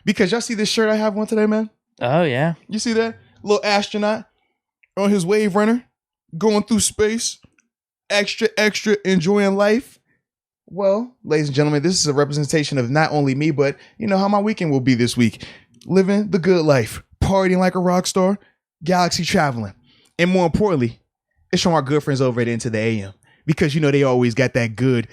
Because y'all see this shirt I have on today, man? Oh, yeah. You see that? Little astronaut on his wave runner, going through space, extra, enjoying life. Well, ladies and gentlemen, this is a representation of not only me, but you know how my weekend will be this week. Living the good life, partying like a rock star, galaxy traveling. And more importantly, it's from our good friends over at Into the AM. Because, you know, they always got that good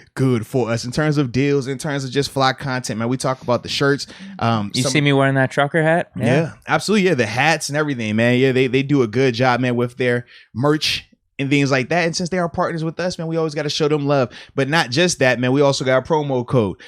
for us in terms of deals, in terms of just fly content, man. We talk about the shirts. You see me wearing that trucker hat? Yeah, absolutely. Yeah, the hats and everything, man. Yeah, they do a good job, man, with their merch and things like that. And since they are partners with us, man, we always got to show them love. But not just that, man. We also got a promo code.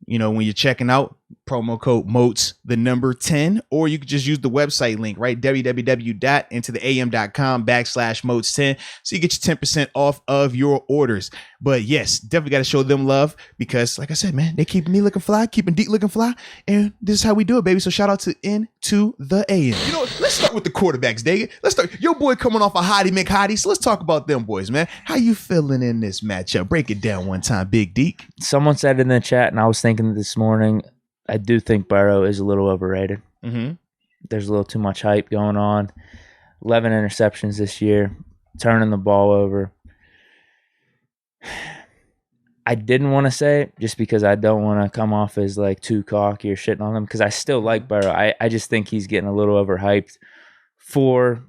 You know, when you're checking out, promo code MOATS, the number 10, or you could just use the website link, right? www.intotheam.com/MOATS10. So you get your 10% off of your orders. But yes, definitely got to show them love because, like I said, man, they keep me looking fly, keeping Deke looking fly. And this is how we do it, baby. So shout out to Into the AM. You know, let's start with the quarterbacks, Deke. Let's start. Your boy coming off a Hottie McHottie. So let's talk about them boys, man. How you feeling in this matchup? Break it down one time, Big Deke. Someone said in the chat, and I was thinking this morning, I do think Burrow is a little overrated. Mm-hmm. There's a little too much hype going on. 11 interceptions this year, turning the ball over. I didn't want to say it just because I don't want to come off as like too cocky or shitting on him because I still like Burrow. I just think he's getting a little overhyped for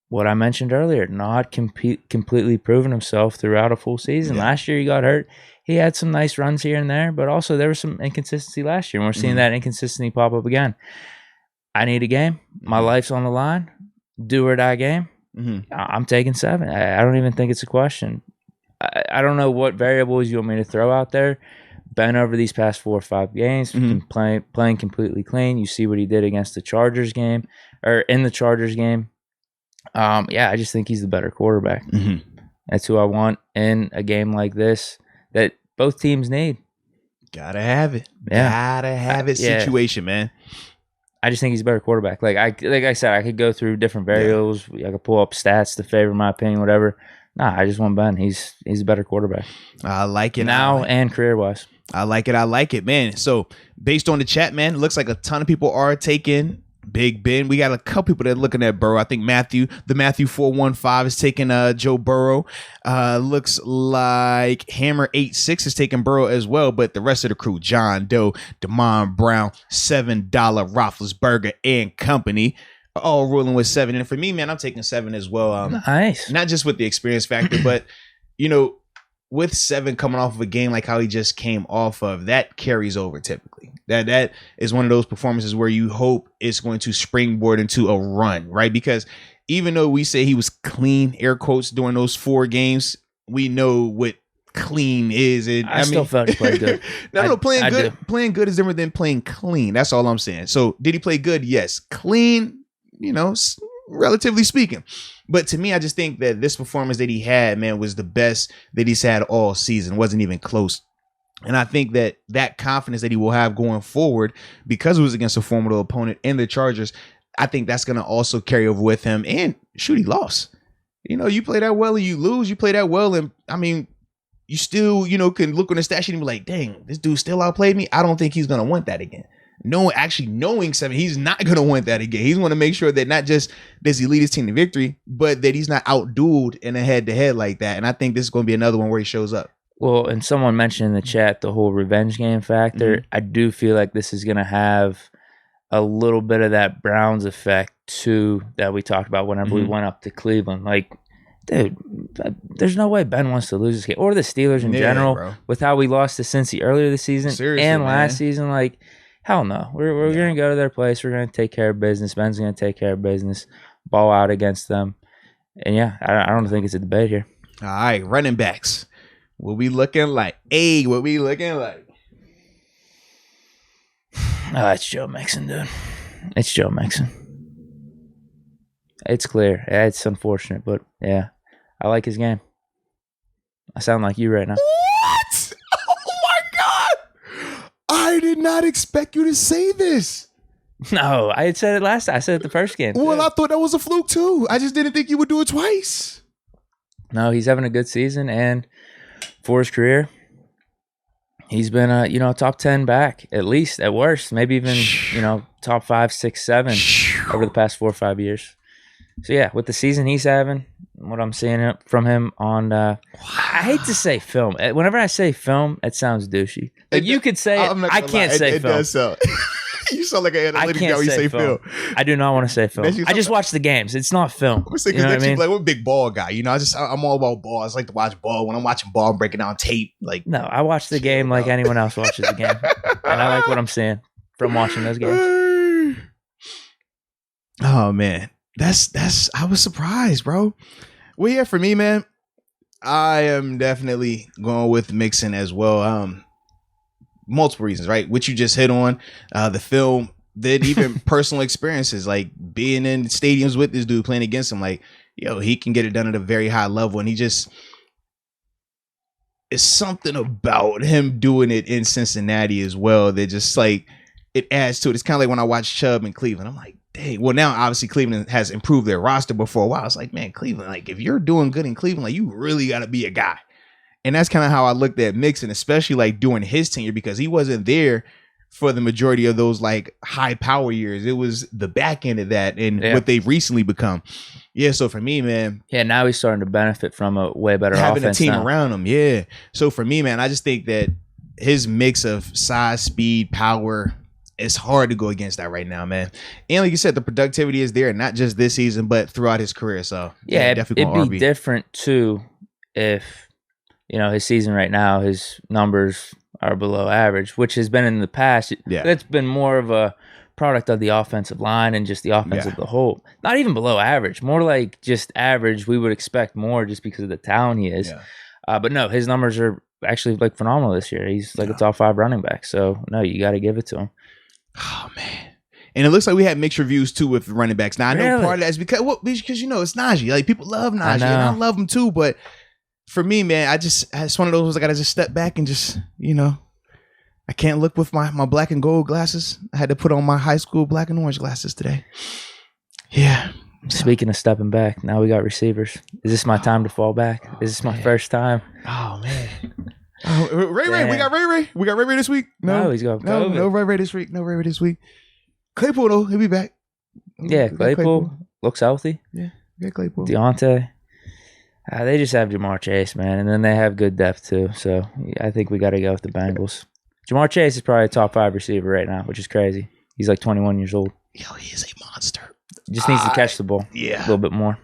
what I mentioned earlier, not completely proven himself throughout a full season. Yeah. Last year he got hurt. He had some nice runs here and there, but also there was some inconsistency last year, and we're seeing that inconsistency pop up again. I need a game. My life's on the line. Do or die game. I'm taking 7. I don't even think it's a question. I don't know what variables you want me to throw out there. Been over these past 4 or 5 games, playing completely clean. You see what he did against the Chargers game, or in the Chargers game. Yeah, I just think he's the better quarterback. That's who I want in a game like this that both teams need. Gotta have it. Yeah. Gotta have it situation, man. I just think he's a better quarterback. Like I said, I could go through different variables. I could pull up stats to favor my opinion, whatever. Nah, I just want Ben. He's a better quarterback. I like it. Now and career-wise. I like it, man. So based on the chat, man, it looks like a ton of people are taking Big Ben. We got a couple people that are looking at Burrow. I think Matthew 415 is taking Joe Burrow. Looks like Hammer 86 is taking Burrow as well, but the rest of the crew, John Doe, Damon Brown, $7 Roethlisberger and company, all rolling with 7. And for me, man, I'm taking 7 as well. Nice. Not just with the experience factor, but you know, with 7 coming off of a game like how he just came off of, that carries over typically. That is one of those performances where you hope it's going to springboard into a run, right? Because even though we say he was clean, air quotes, during those 4 games, we know what clean is. And I still felt he played good. No, playing good is different than playing clean. That's all I'm saying. So did he play good? Yes. Clean, you know, relatively speaking. But to me, I just think that this performance that he had, man, was the best that he's had all season. Wasn't even close. And I think that confidence that he will have going forward, because it was against a formidable opponent in the Chargers, I think that's going to also carry over with him. And shoot, he lost. You know, you play that well and you lose. You play that well, and I mean, you still, you know, can look on the stat sheet and be like, dang, this dude still outplayed me. I don't think he's going to want that again. Knowing 7, he's not going to want that again. He's want to make sure that not just does he lead his team to victory, but that he's not outdueled in a head-to-head like that. And I think this is going to be another one where he shows up. Well, and someone mentioned in the chat the whole revenge game factor. I do feel like this is going to have a little bit of that Browns effect too that we talked about whenever we went up to Cleveland. Like, dude, there's no way Ben wants to lose this game, or the Steelers in general, bro, with how we lost to Cincy earlier this season. Seriously, and last season. Like, hell no. We're going to go to their place. We're going to take care of business. Ben's going to take care of business, ball out against them. And yeah, I don't think it's a debate here. All right, running backs. What we looking like? What we looking like? Oh, it's Joe Mixon, dude. It's Joe Mixon. It's clear. Yeah, it's unfortunate, but yeah, I like his game. I sound like you right now. What? Oh my God! I did not expect you to say this. No, I had said it last time. I said it the first game. Well, I thought that was a fluke too. I just didn't think you would do it twice. No, he's having a good season, and for his career, he's been a top 10 back, at least, at worst, maybe even, top 5, 6, 7 over the past 4 or 5 years. So yeah, with the season he's having, what I'm seeing from him on, I hate to say film. Whenever I say film, it sounds douchey. Like you could say it, I can't say film. It does sound. You sound like an analytic guy when you say film. I do not want to say film. I just watch the games. It's not film. You know what I mean? Like, we're a big ball guy. I'm all about balls. I like to watch ball. When I'm watching ball, I'm breaking down tape. Like, no, I watch the game like anyone else watches the game, and I like what I'm seeing from watching those games. Oh man, that's. I was surprised, bro. Well, yeah, for me, man, I am definitely going with Mixon as well. Multiple reasons, right? Which you just hit on, the film, then even personal experiences, like being in stadiums with this dude, playing against him. Like, he can get it done at a very high level, and it's something about him doing it in Cincinnati as well that just like it adds to it. It's kind of like when I watch Chubb in Cleveland. I'm like, dang. Well, now obviously Cleveland has improved their roster, but for a while it's like, man, Cleveland, like if you're doing good in Cleveland, like you really got to be a guy. And that's kind of how I looked at Mixon, especially like during his tenure, because he wasn't there for the majority of those like high power years. It was the back end of that and what they've recently become. Yeah. So for me, man. Yeah. Now he's starting to benefit from a way better having offense a team now. around him. Yeah. So for me, man, I just think that his mix of size, speed, power, it's hard to go against that right now, man. And like you said, the productivity is there, not just this season, but throughout his career. So yeah, definitely it'd be different too if, his season right now, his numbers are below average, which has been in the past. Yeah. That's been more of a product of the offensive line and just the offense of the whole. Not even below average, more like just average. We would expect more just because of the talent he is. Yeah. But no, his numbers are actually like phenomenal this year. He's like a top 5 running back. So no, you got to give it to him. Oh man. And it looks like we had mixed reviews too with running backs. Now I know part of that is because it's Najee. Like people love Najee, and I love him too, but for me, man, it's one of those I gotta just step back and just, I can't look with my black and gold glasses. I had to put on my high school black and orange glasses today. Yeah. Speaking of stepping back, now we got receivers. Is this my time to fall back? Is this my first time? Oh man. Ray, we got Ray. We got Ray this week. No, he's got COVID. No Ray this week. No Ray this week. Claypool though, he'll be back. Yeah, Claypool looks healthy. Yeah, Claypool. Deontay. They just have Jamar Chase, man, and then they have good depth too. So I think we got to go with the Bengals. Jamar Chase is probably a top 5 receiver right now, which is crazy. He's like 21 years old. Yo, he is a monster. He just needs to catch the ball a little bit more.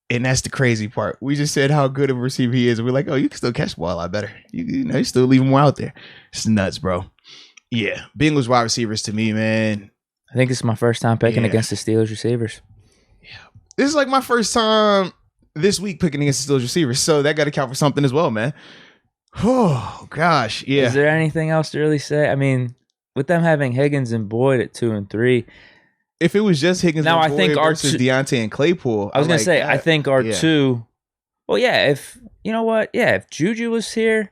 And that's the crazy part. We just said how good of a receiver he is. And we're like, oh, you can still catch the ball a lot better. You still leave him out there. It's nuts, bro. Yeah. Bengals wide receivers to me, man. I think this is my first time picking against the Steelers receivers. Yeah. This is like my first time this week picking against the Steelers receivers. So that got to count for something as well, man. Oh, gosh. Yeah. Is there anything else to really say? I mean, with them having Higgins and Boyd at 2 and 3. If it was just Higgins now, and Boyd versus Deontay and Claypool. I was going to say, I think our 2. Well, yeah, if Juju was here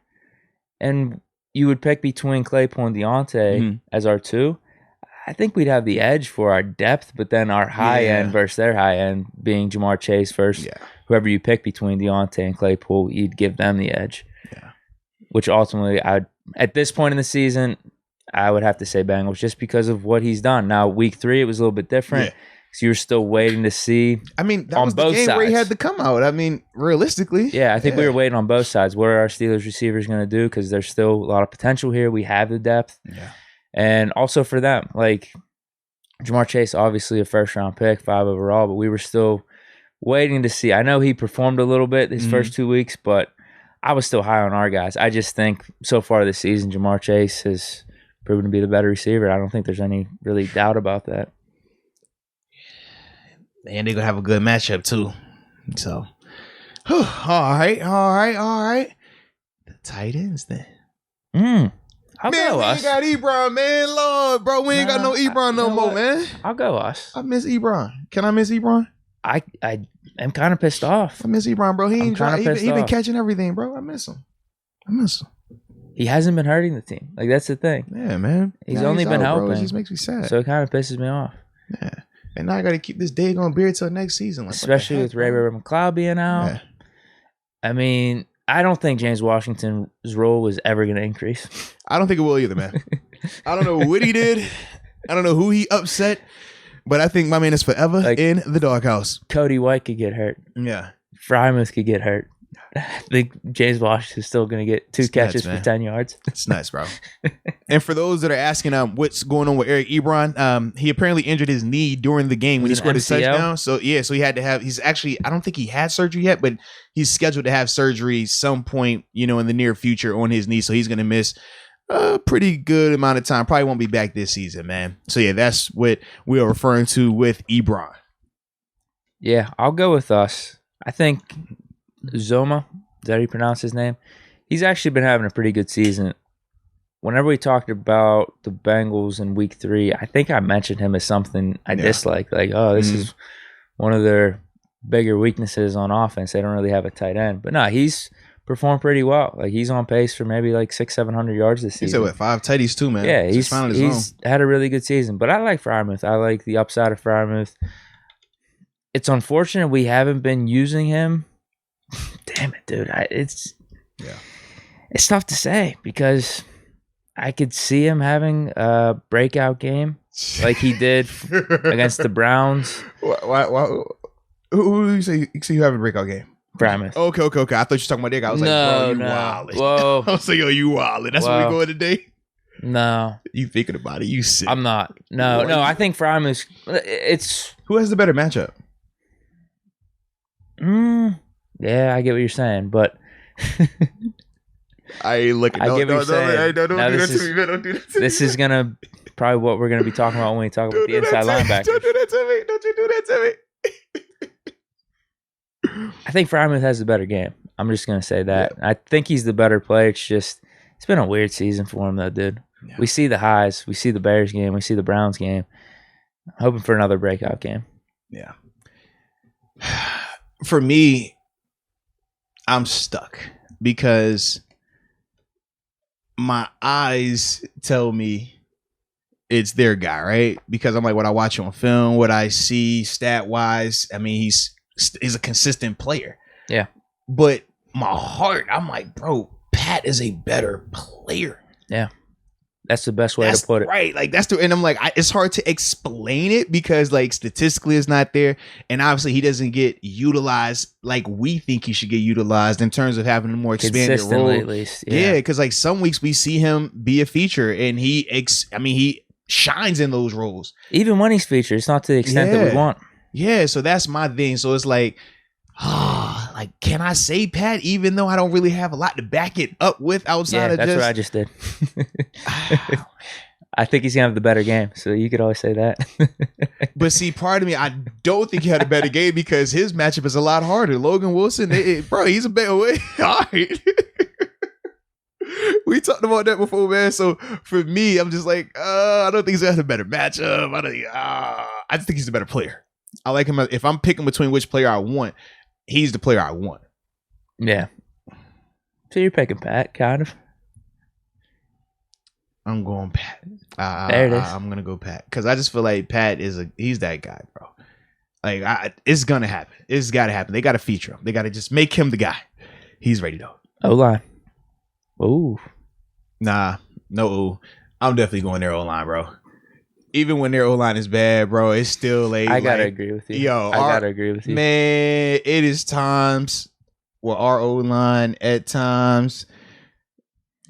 and you would pick between Claypool and Deontay as our 2, I think we'd have the edge for our depth, but then our high end versus their high end being Jamar Chase versus whoever you pick between Deontay and Claypool, you'd give them the edge. Yeah. Which ultimately, at this point in the season, I would have to say Bengals just because of what he's done. Now, week 3, it was a little bit different. So you're still waiting to see. I mean, that was the game where he had to come out. I mean, realistically. Yeah, I think we were waiting on both sides. What are our Steelers receivers going to do? Because there's still a lot of potential here. We have the depth. Yeah. And also for them, like Jamar Chase, obviously a first-round pick, 5 overall, but we were still waiting to see. I know he performed a little bit his first 2 weeks, but I was still high on our guys. I just think so far this season, Jamar Chase has proven to be the better receiver. I don't think there's any really doubt about that. And they're going to have a good matchup, too. So, all right. The tight ends, then. I'll go us. We ain't got Ebron, man. Lord, bro, we ain't got no Ebron no more, man. I'll go us. I miss Ebron. Can I miss Ebron? I am kind of pissed off. I miss Ebron, bro. He ain't he been catching everything, bro. I miss him. He hasn't been hurting the team. Like, that's the thing. Yeah, man. He's only been helping. Bro. It just makes me sad. So it kind of pisses me off. Yeah. And now I got to keep this Dagon beard till next season. Like, especially with Ray McLeod being out. Yeah. I mean, I don't think James Washington's role was ever going to increase. I don't think it will either, man. I don't know what he did. I don't know who he upset, but I think my man is forever in the doghouse. Cody White could get hurt. Yeah. Frymouth could get hurt. I think James Washington's still going to get 2 catches for 10 yards. It's nuts, bro. And for those that are asking what's going on with Eric Ebron, he apparently injured his knee during the game when he scored his touchdown. So he had to have, I don't think he had surgery yet, but he's scheduled to have surgery some point, in the near future on his knee. So he's going to miss a pretty good amount of time. Probably won't be back this season, man. So yeah, that's what we are referring to with Ebron. Yeah, I'll go with us. I think Zoma, is that how you pronounce his name? He's actually been having a pretty good season. Whenever we talked about the Bengals in week 3, I think I mentioned him as something I dislike. Like, this is one of their bigger weaknesses on offense. They don't really have a tight end. But no, he's performed pretty well. Like, he's on pace for maybe like 600-700 yards this season. He's at what, 5 tutties too, man. Yeah, he's had a really good season. But I like Frymouth. I like the upside of Frymouth. It's unfortunate we haven't been using him. Damn it, dude. It's tough to say because I could see him having a breakout game like he did against the Browns. Why, who you say you have a breakout game? Frymouth. Okay. I thought you were talking about Deke. I was like, bro, you wildin'. Whoa. I was like, yo, you wildin'. That's where we going today? No. You thinking about it. You sick. I'm not. No, I think Frymouth, it's... Who has the better matchup? Yeah, I get what you're saying, but I ain't looking. I get what you're saying. Don't do that to me, man. Don't do that to me. This is gonna probably what we're gonna be talking about when we talk about the inside linebacker. Don't do that to me. Don't you do that to me. I think Frymouth has the better game. I'm just gonna say that. Yeah. I think he's the better player. It's been a weird season for him though, dude. Yeah. We see the highs. We see the Bears game. We see the Browns game. I'm hoping for another breakout game. Yeah. For me, I'm stuck because my eyes tell me it's their guy, right? Because I'm like, what I watch on film, what I see stat wise, I mean, he's a consistent player. Yeah. But my heart, I'm like, bro, Pat is a better player. Yeah. That's the best way to put it. Right. Like and I'm like, it's hard to explain it because like statistically it's not there. And obviously he doesn't get utilized like we think he should get utilized in terms of having a more expanded role. At least. Yeah. Cause like some weeks we see him be a feature and he shines in those roles. Even when he's featured, it's not to the extent that we want. Yeah. So that's my thing. So it's like, like, can I say Pat, even though I don't really have a lot to back it up with outside of that's what I just did. I think he's going to have the better game, so you could always say that. But see, part of me, I don't think he had a better game because his matchup is a lot harder. Logan Wilson, bro, he's a better way. All right. We talked about that before, man. So for me, I'm just like, I don't think he's got a better matchup. I just think he's a better player. I like him. If I'm picking between which player I want, he's the player I want. Yeah. So you're picking Pat, kind of. I'm going Pat. There it is. I'm gonna go Pat because I just feel like Pat he's that guy, bro. Like it's gonna happen. It's gotta happen. They gotta feature him. They gotta just make him the guy. He's ready though. O-line. Ooh. Nah, no. Ooh. I'm definitely going their O-line, bro. Even when their O-line is bad, bro, it's still like I gotta agree with you. Yo, I gotta agree with you, man. It is times where our O-line at times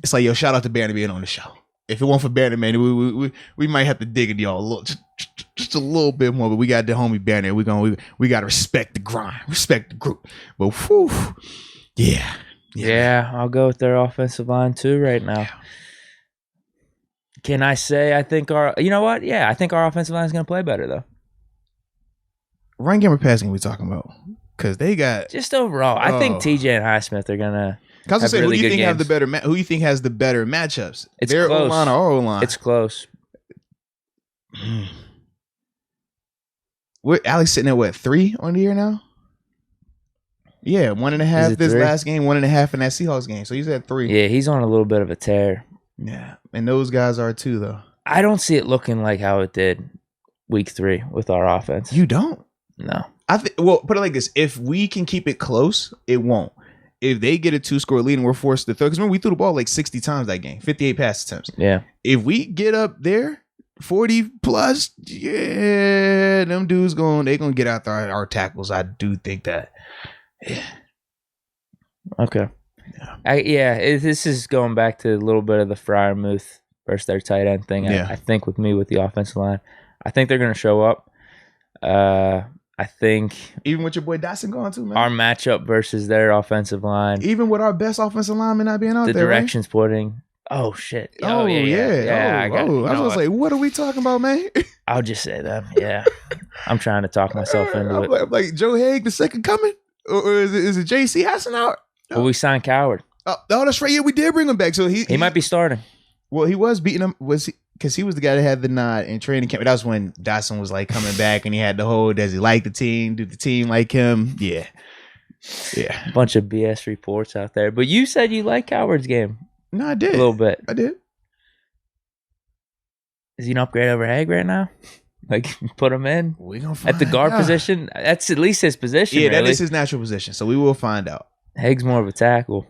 it's like, yo, shout out to Banner being on the show. If it weren't for Banner, man, we might have to dig into y'all a little, just a little bit more. But we got the homie Banner. We gotta respect the grind, respect the group. But whew, yeah, I'll go with their offensive line too right now. Yeah. Can I say I think you know what? Yeah, I think our offensive line is going to play better though. Run game or passing are we talking about? Because they got just overall. I think TJ and Highsmith are going to. Because I say, who do you think have the better? Who do you think has the better matchups? It's their close. O-line or our O-line? It's close. Alex sitting at what 3 on the year now? Yeah, 1.5 this 3? Last game, 1.5 in that Seahawks game. So he's at 3. Yeah, he's on a little bit of a tear. Yeah, and those guys are too, though. I don't see it looking like how it did week 3 with our offense. You don't? No. Well, put it like this: if we can keep it close, it won't. if they get a 2-score lead and we're forced to throw, because remember we threw the ball like 60 times that game, 58 pass attempts. Yeah. If we get up there 40 plus, yeah, them dudes they gonna get out there our tackles. I do think that. Yeah. Okay. This is going back to a little bit of the Freiermuth versus their tight end thing. Yeah. I think with me with the offensive line, I think they're going to show up. I think even with your boy Dotson going too, man. Our matchup versus their offensive line, even with our best offensive lineman not being out there, the direction's right? pointing. Oh shit! Yeah. I was like, what are we talking about, man? I'll just say them. Yeah, I'm trying to talk myself into it. I'm like Joe Haig, the second coming, or is it JC Hassenauer? No. Well, we signed Coward. Oh, that's right. Yeah, we did bring him back. So he might be starting. Well, he was beating him. Was he? Because he was the guy that had the nod in training camp. That was when Dotson was like coming back, and he had the whole, does he like the team? Do the team like him? Yeah. A bunch of BS reports out there. But you said you like Coward's game. No, I did. A little bit. I did. Is he an upgrade over Haig right now? Like, put him in? We gonna find at the guard position? That's at least his position. Yeah, really. that is his natural position. So we will find out. Haig's more of a tackle.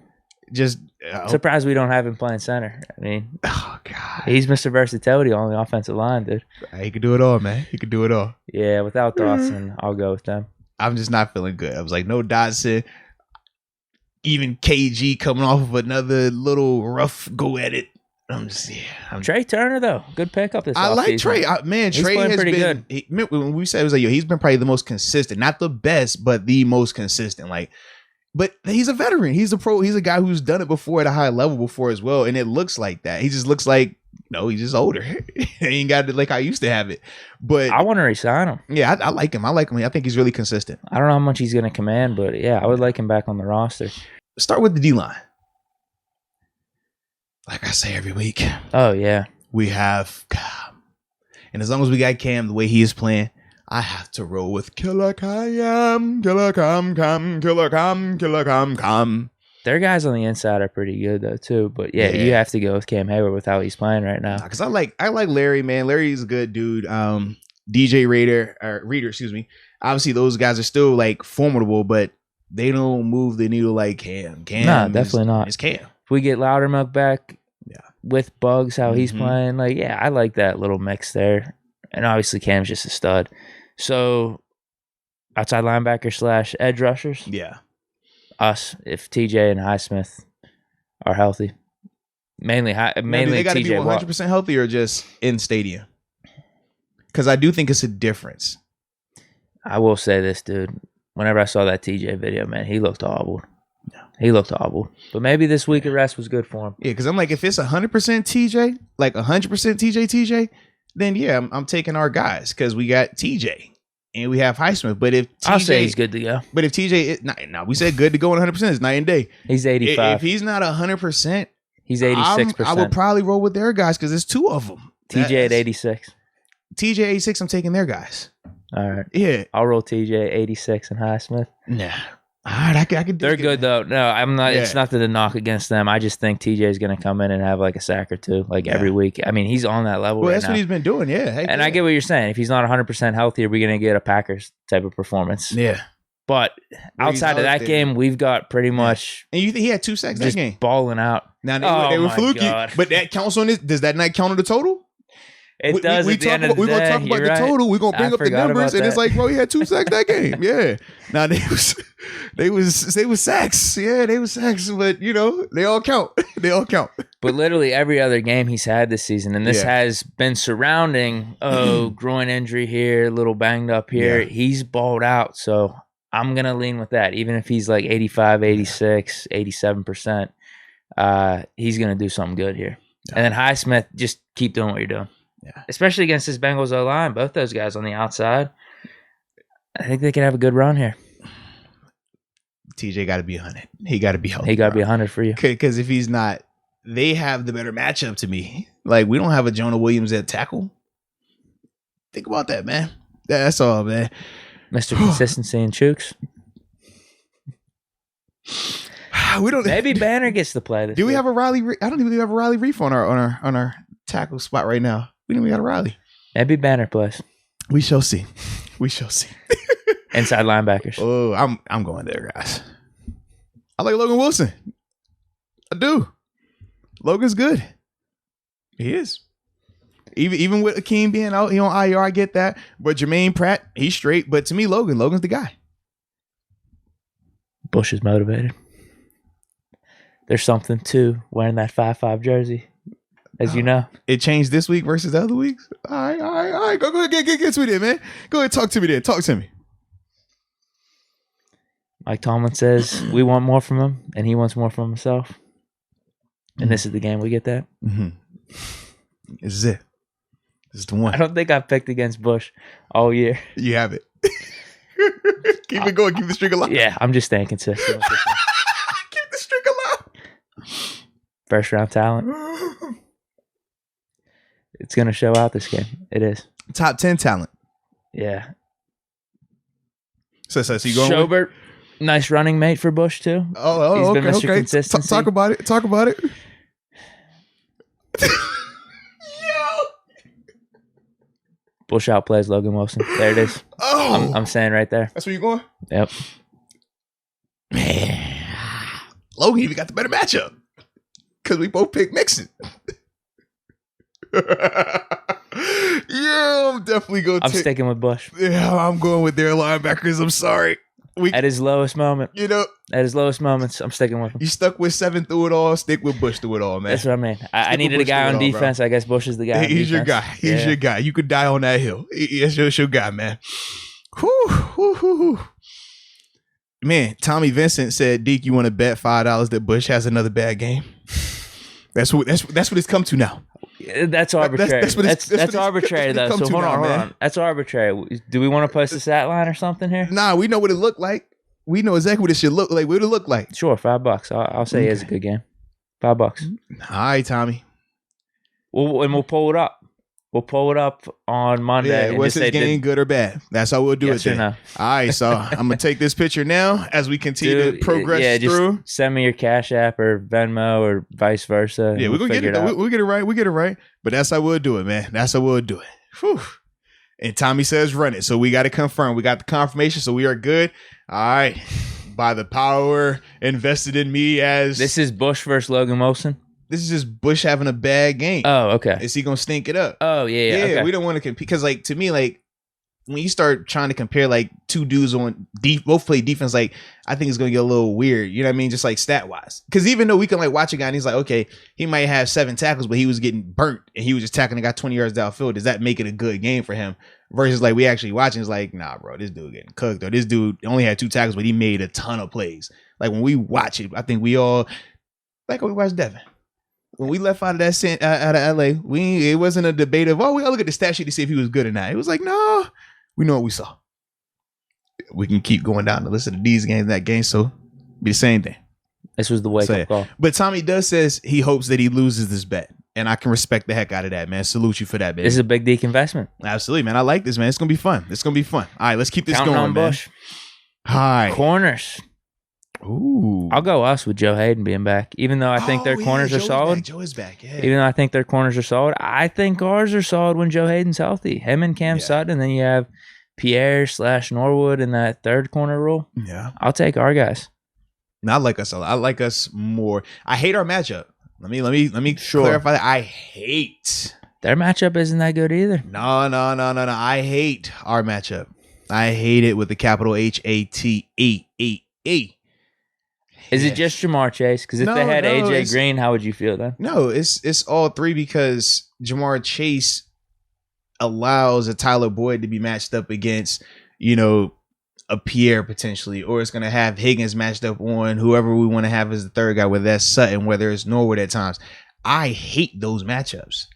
Just surprised we don't have him playing center. I mean, oh god, he's Mr. Versatility on the offensive line, dude. He could do it all, man. He could do it all. Yeah, without Dotson, I'll go with them. I'm just not feeling good. I was like, no Dotson. Even KG coming off of another little rough go at it. Trey Turner though, good pickup this. I like Trey. Trey has pretty been good. When we said it was like, he's been probably the most consistent, not the best, but the most consistent. Like, but he's a veteran. He's a pro. He's a guy who's done it before at a high level before as well, and it looks like that. He just looks like he's just older. He ain't got it like I used to have it. But I want to resign him. Yeah, I like him. I think he's really consistent. I don't know how much he's going to command, but yeah, I would like him back on the roster. Start with the D-line. Like I say every week. Oh, yeah. We have Cam. And as long as we got Cam the way he is playing, I have to roll with Killer Cam. Killer Cam, Killer Cam, Killer Cam. Their guys on the inside are pretty good, though, too. But, yeah, you have to go with Cam Hayward with how he's playing right now. Because I like Larry, man. Larry's a good dude. DJ Reader, excuse me. Obviously, those guys are still, like, formidable, but they don't move the needle like Cam. No, definitely not. It's Cam. If we get Loudermilk back with Bugs, how he's playing, like, yeah, I like that little mix there. And obviously, Cam's just a stud. So, outside linebacker / edge rushers? Yeah. Us, if TJ and Highsmith are healthy. Mainly they got to be 100% healthy or just in stadium? Because I do think it's a difference. I will say this, dude. Whenever I saw that TJ video, man, he looked horrible. He looked horrible. But maybe this week of rest was good for him. Yeah, because I'm like, if it's 100% TJ, like 100% TJ, then yeah, I'm taking our guys because we got TJ and we have Highsmith. But if TJ, I'll say he's good to go. But if TJ, we said good to go 100%. It's night and day. He's 85. If he's not 100%, he's 86%. I would probably roll with their guys because there's two of them. TJ at 86. TJ 86, I'm taking their guys. All right. Yeah. I'll roll TJ 86 and Highsmith. Nah. All right, I could do They're good, though. No, I'm not. Yeah. It's not to knock against them. I just think TJ is going to come in and have like a sack or two, every week. I mean, he's on that level. Well, right that's now. what he's been doing. Yeah. Hey, and I get what you're saying. If he's not 100% healthy, are we going to get a Packers type of performance? Yeah. But outside of that game, we've got pretty much. And you think he had 2 sacks that game? Balling out. Now they were fluky, but that counts on this. Does that not count on the total? It does. We're going to talk about the total. We're going to bring up the numbers, and it's like, bro, he had 2 sacks that game. Yeah. Now they was sacks. Yeah, they was sacks, but they all count. They all count. But literally every other game he's had this season, and this has been surrounding groin injury here, a little banged up here. Yeah. He's balled out, so I'm gonna lean with that. Even if he's like 85, 86, 87%, he's gonna do something good here. Yeah. And then Highsmith, just keep doing what you're doing. Yeah. Especially against this Bengals O-line, both those guys on the outside. I think they can have a good run here. TJ got to be 100. He got to be healthy. He got to be 100 for you. Because if he's not, they have the better matchup to me. Like, we don't have a Jonah Williams at tackle. Think about that, man. That's all, man. Mr. Consistency and Chooks. We don't. Maybe Banner gets to play this. Do we have a Riley? I don't think we have a Riley Reef on our tackle spot right now. We don't even got a Riley. Maybe Banner plays. We shall see. We shall see. Inside linebackers. Oh, I'm going there, guys. I like Logan Wilson. I do. Logan's good. He is. Even with Akeem being out, he on IR, I get that. But Jermaine Pratt, he's straight. But to me, Logan's the guy. Bush is motivated. There's something to wearing that 5-5 jersey, as you know. It changed this week versus the other weeks. All right. Go ahead, get to me there, man. Go ahead, talk to me there. Talk to me. Mike Tomlin says we want more from him, and he wants more from himself. And this is the game we get that. Mm-hmm. This is it. This is the one. I don't think I picked against Bush all year. You have it. Keep it going. Keep the streak alive. Yeah, I'm just staying consistent. Keep the streak alive. First round talent. It's going to show out this game. It is. Top 10 talent. Yeah. So you going Schobert, nice running mate for Bush, too. He's been Mr. Consistency. Talk about it. Bush outplays Logan Wilson. There it is. Oh. I'm saying right there. That's where you're going? Yep. Man. Logan even got the better matchup. Because we both picked Mixon. Yeah, I'm definitely going to I'm sticking with Bush. Yeah, I'm going with their linebackers. I'm sorry. At his lowest moment. At his lowest moments, I'm sticking with him. You stuck with 7 through it all. Stick with Bush through it all, man. That's what I mean. I needed a guy on defense. Bro. I guess Bush is the guy. He's your guy. He's your guy. You could die on that hill. That's your guy, man. Whew. Man, Tommy Vincent said, Deke, you want to bet $5 that Bush has another bad game? That's what it's come to now. That's arbitrary. That's arbitrary, though. So hold on. That's arbitrary. Do we want to post a stat line or something here? Nah, we know what it looked like. We know exactly what it should look like. What it look like? Sure, $5. I'll say it's a good game. $5. All right, Tommy. We'll pull it up. We'll pull it up on Monday. Yeah, was his game good or bad? That's how we'll do it. No. All right, so I'm gonna take this picture now as we continue to progress through. Just send me your Cash App or Venmo or vice versa. Yeah, we're gonna get it. We'll get it right. We get it right. But that's how we'll do it, man. That's how we'll do it. Whew. And Tommy says run it. So we got to confirm. We got the confirmation. So we are good. All right. By the power invested in me as... This is Bush versus Logan Wilson? This is just Bush having a bad game. Oh, okay. Is he going to stink it up? Oh, yeah. Okay. We don't want to compete. Because, to me, when you start trying to compare, two dudes on both play defense, I think it's going to get a little weird. You know what I mean? Just, stat-wise. Because even though we can, watch a guy and he's okay, he might have 7 tackles, but he was getting burnt and he was just tackling and got 20 yards downfield. Does that make it a good game for him? Versus, we actually watching, it's nah, bro, this dude getting cooked. Or this dude only had 2 tackles, but he made a ton of plays. When we watch it, I think we all, when we watch Devin. When we left out of LA, it wasn't a debate of, we gotta look at the stat sheet to see if he was good or not. It was no, we know what we saw. We can keep going down the list of these games and that game, so be the same thing. This was the wake-up call. But Tommy says he hopes that he loses this bet. And I can respect the heck out of that, man. Salute you for that, baby. This is a big Deke investment. Absolutely, man. I like this, man. It's going to be fun. All right, let's keep this going, on man. Bush. Hi. Corners. Ooh. I'll go us with Joe Hayden being back. Even though I think their corners are solid. Joe is back, yeah. Even though I think their corners are solid, I think ours are solid when Joe Hayden's healthy. Him and Cam Sutton, and then you have Pierre/Norwood in that third corner role. Yeah. I'll take our guys. I like us a lot. I like us more. I hate our matchup. Let me clarify that. I hate their matchup isn't that good either. No. I hate our matchup. I hate it with the capital HATEE. Is it just Jamar Chase? Because if they had AJ Green, how would you feel then? No, it's all three because Jamar Chase allows a Tyler Boyd to be matched up against, a Pierre potentially, or it's going to have Higgins matched up on whoever we want to have as the third guy, whether that's Sutton, whether it's Norwood at times. I hate those matchups.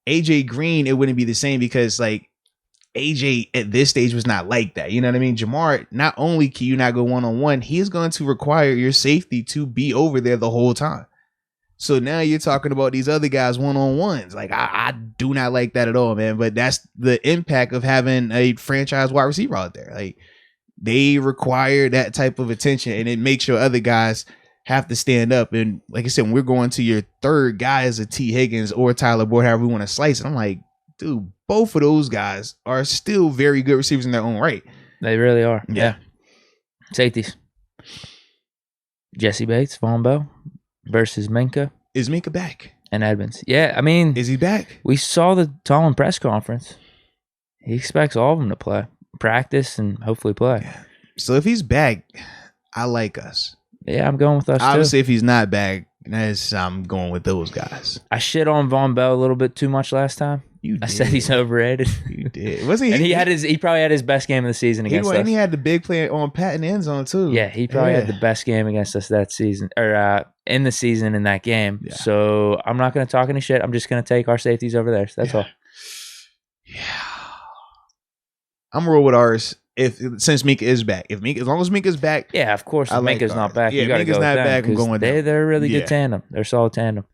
AJ Green, it wouldn't be the same because AJ at this stage was not like that. You know what I mean? Jamar, not only can you not go one-on-one, he is going to require your safety to be over there the whole time. So now you're talking about these other guys one-on-ones. I do not like that at all, man. But that's the impact of having a franchise wide receiver out there. They require that type of attention, and it makes your other guys have to stand up. And like I said, when we're going to your third guy as a T. Higgins or Tyler Boyd, however we want to slice it, I'm like, dude, both of those guys are still very good receivers in their own right. They really are. Yeah. Safeties. Jesse Bates, Von Bell versus Minka Is Minka back? and Edmonds. Yeah, I mean, Is he back? we saw the Tomlin press conference. He expects all of them to play, practice, and hopefully play. Yeah. So if he's back, I like us. Yeah, I'm going with us Obviously, too. if he's not back, I'm going with those guys. I shit on Von Bell a little bit too much last time. I said he's overrated. You did. Wasn't he? And he probably had his best game of the season against us. And he had the big play on Pat in the end zone too. Yeah, he probably had the best game against us that season, or in the season in that game. Yeah. So I'm not going to talk any shit. I'm just going to take our safeties over there. That's all. Yeah. I'm gonna roll with ours. Since Minka is back, as long as Minka's back, yeah, of course. If Minka's not back, yeah, you got to go with them. I'm going with them. They're a really good tandem. They're a solid tandem.